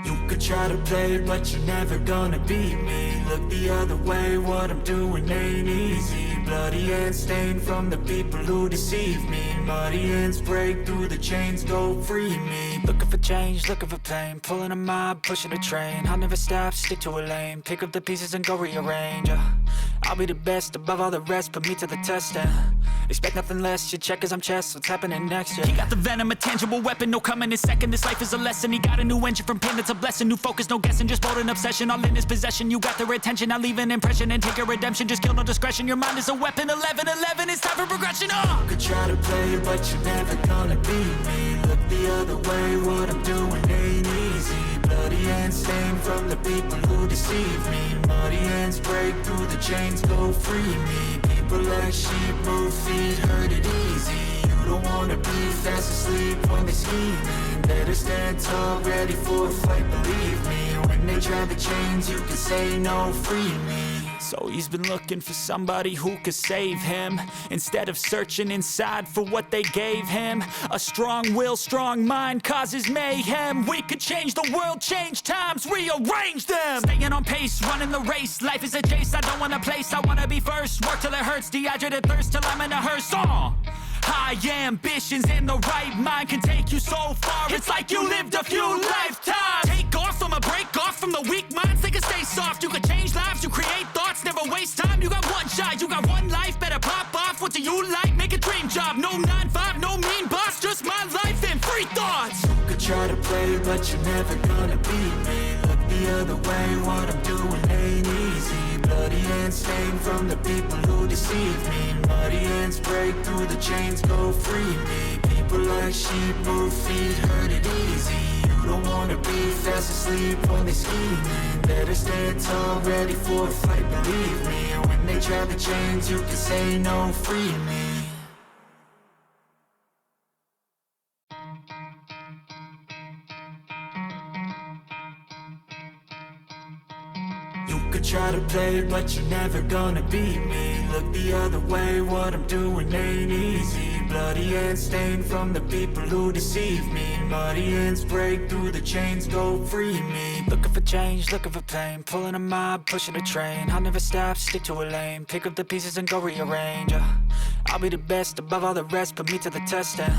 You could try to play, but you're never gonna beat me. Look the other way, what I'm doing ain't easy. Bloody hands stained from the people who deceive me. Muddy hands break through the chains, go free me. Looking for change, looking for pain, pulling a mob, pushing a train. I'll never stop, stick to a lane, pick up the pieces and go rearrange. I'll be the best above all the rest, put me to the test and expect nothing less, your check as I'm chess, what's happening next, yeah. He got the venom, a tangible weapon, no coming in second. This life is a lesson, he got a new engine from pain, it's a blessing. New focus, no guessing, just bold and obsession, all in his possession. You got their attention, I'll leave an impression and take your redemption. Just kill, no discretion, your mind is a weapon. 11-11, it's time for progression, You could try to play, but you're never gonna beat me. Look the other way, what I'm doing ain't easy. Bloody hands stained from the people who deceive me. Muddy hands break through the chains, go free me. People like sheep move feet, hurt it easy. You don't wanna be fast asleep when they scheming. Better stand tall, ready for a fight, believe me. When they try the chains, you can say no, free me. So he's been looking for somebody who could save him, instead of searching inside for what they gave him. A strong will, strong mind causes mayhem. We could change the world, change times, rearrange them. Staying on pace, running the race. Life is a chase, I don't want a place, I wanna be first. Work till it hurts, dehydrated thirst till I'm in a hearse. High ambitions and the right mind can take you so far. It's like you lived a few lifetimes. Take off from a break off from the weak minds, they can stay soft. You can change lives, you create thoughts, never waste time. You got one shot, you got one life, better pop off. What do you like? Make a dream job. No 9-5, no mean boss, just my life and free thoughts. You could try to play, but you're never gonna beat me. Look the other way, what I'm doing ain't easy. Bloody hands stained from the people who deceive me. Muddy hands break through the chains, go free me. People like sheep move feet, hurt it easy. You don't wanna be fast asleep when they scheming. Better stand tall, ready for a fight, believe me. When they try the chains, you can say no, free me. You could try to play, but you're never gonna beat me. Look the other way, what I'm doing ain't easy. Bloody hands stained from the people who deceive me. Muddy hands break through the chains, go free me. Looking for change, looking for pain, pulling a mob, pushing a train. I'll never stop, stick to a lane, pick up the pieces and go rearrange. I'll be the best above all the rest, put me to the test and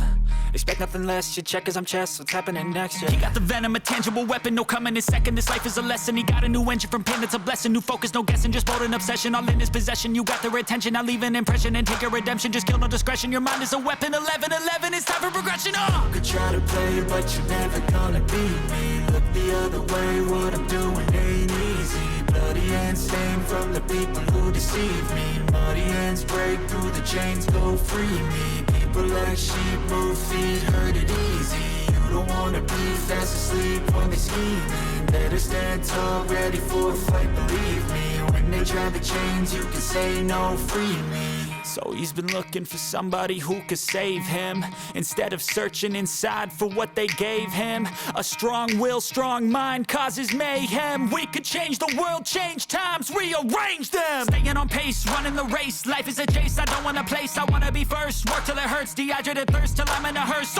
expect nothing less, your check as I'm chess, what's happening next, yeah. He got the venom, a tangible weapon, no coming in second. This life is a lesson, he got a new engine from pain, it's a blessing. New focus, no guessing, just bold and obsession, all in his possession. You got their attention, I'll leave an impression and take your redemption. Just kill, no discretion, your mind is a weapon. 11-11, it's time for progression, You could try to play, but you're never gonna beat me. Look the other way, what I'm doing ain't easy. Bloody hands stained from the people who deceive me. Muddy hands break through the chains, go free me. People like sheep move feet, hurt it easy. You don't wanna be fast asleep when they scheming. Better stand tall, ready for a fight, believe me. When they try the chains, you can say no, free me. So he's been looking for somebody who could save him, instead of searching inside for what they gave him. A strong will, strong mind causes mayhem. We could change the world, change times, rearrange them. Staying on pace, running the race. Life is a chase, I don't want a place, I wanna be first. Work till it hurts, dehydrated thirst till I'm in a hearse.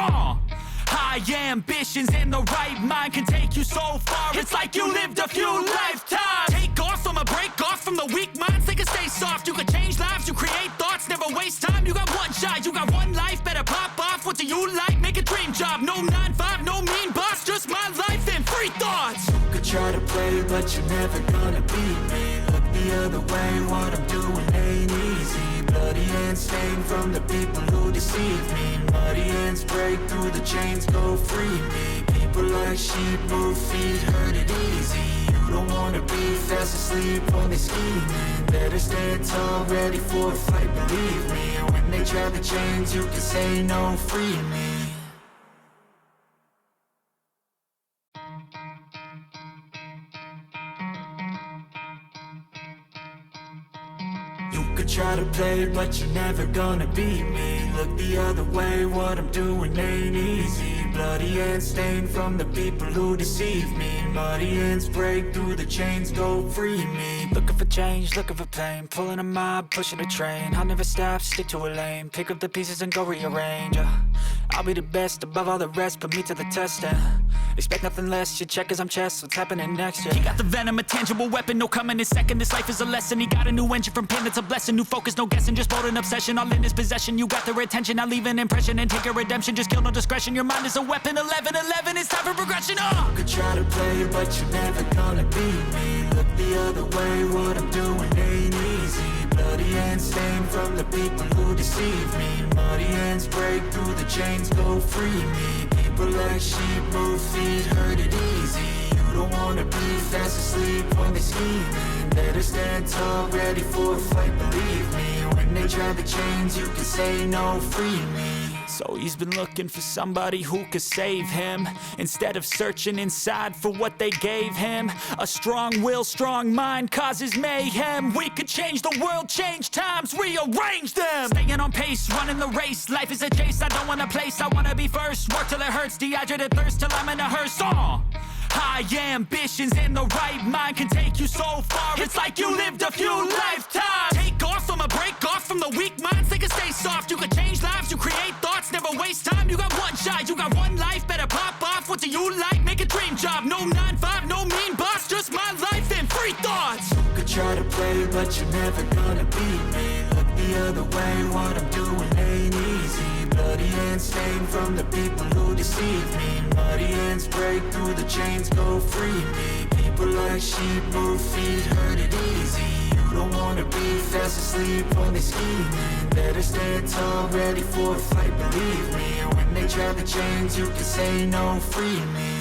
High ambitions and the right mind can take you so far. It's like you lived a few lifetimes. Take off from a break off from the weak minds, they can stay soft. You can change lives, you create thoughts, never waste time. You got one shot, you got one life, better pop off. What do you like? Make a dream job. No 9-5, no mean boss, just my life and free thoughts. You could try to play, but you're never gonna beat me. Look the other way, what I'm doing ain't easy. Bloody hands stained from the people who deceive me. Muddy hands break through the chains, go free me. People like sheep move feet, hurt it easy. You don't wanna be fast asleep when they scheming. Better stand tall, ready for a fight, believe me. When they try the chains, you can say no, free me. You could try to play, but you're never gonna beat me. Look the other way, what I'm doing ain't easy. Bloody hands stained from the people who deceive me. Muddy ends break through the chains, go free me. Looking for change, looking for pain, pulling a mob, pushing a train. I'll never stop, stick to a lane, pick up the pieces and go rearrange. I'll be the best above all the rest, put me to the test and expect nothing less. You check as I'm chess, what's happening next? Yeah. He got the venom, a tangible weapon, no coming in second. This life is a lesson. He got a new engine from pain, that's a blessing. New focus, no guessing, just bold and obsession. All in his possession, you got their attention. I'll leave an impression and take a redemption. Just kill, no discretion. Your mind is a weapon. 11-11, it's time for progression. You could try to play, but you're never gonna beat me. Look the other way, what I'm doing ain't easy. Bloody hands stained from the people who deceive me. Muddy hands break through the chains, go free me. People like sheep move feet, hurt it easy. You don't wanna be fast asleep when they're scheming. Better stand tall, ready for a fight, believe me. When they try the chains, you can say no, free me. So he's been looking for somebody who could save him, instead of searching inside for what they gave him. A strong will, strong mind causes mayhem. We could change the world, change times, rearrange them. Staying on pace, running the race. Life is a chase, I don't want a place, I wanna be first. Work till it hurts, dehydrated thirst till I'm in a hearse. High ambitions and the right mind can take you so far. It's like you lived a few lifetimes. Take off from a break off from the weak minds. They can stay soft. You can change lives. You create thoughts. Never waste time. You got one shot. You got one life. Better pop off. What do you like? Make a dream job. No 9-5. No mean boss. Just my life and free thoughts. You could try to play, but you're never gonna beat me. Look the other way. What I'm doing ain't easy. Bloody hands stained from the people who deceive me. Muddy hands break through the chains, go free me. People like sheep move feet, hurt it easy. You don't wanna be fast asleep when they're scheming. Better stand tall, ready for a fight, believe me. When they try the chains, you can say no, free me.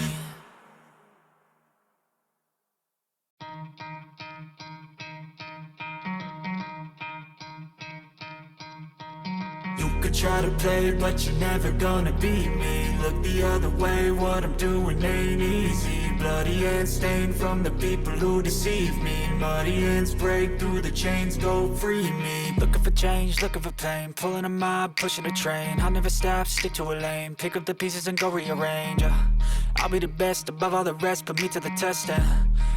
You could try to play, but you're never gonna beat me. Look the other way, what I'm doing ain't easy. Bloody hands stained from the people who deceive me. Muddy hands break through the chains, go free me. Looking for change, looking for pain, pulling a mob, pushing a train. I'll never stop, stick to a lane, pick up the pieces and go rearrange. I'll be the best above all the rest, put me to the test and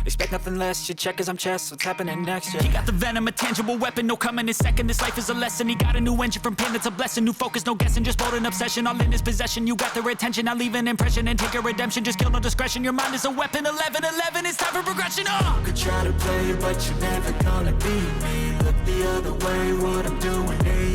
expect nothing less. You check as I'm chess, what's happening next? Yeah. He got the venom, a tangible weapon, no coming in second. This life is a lesson. He got a new engine from pain, that's a blessing. New focus, no guessing, just bold and obsession. All in his possession, you got their attention. I'll leave an impression and take a redemption. Just kill, no discretion. Your mind is a weapon. 11-11, it's time for progression. You could try to play, but you're never gonna beat me. Look the other way, what I'm doing ain't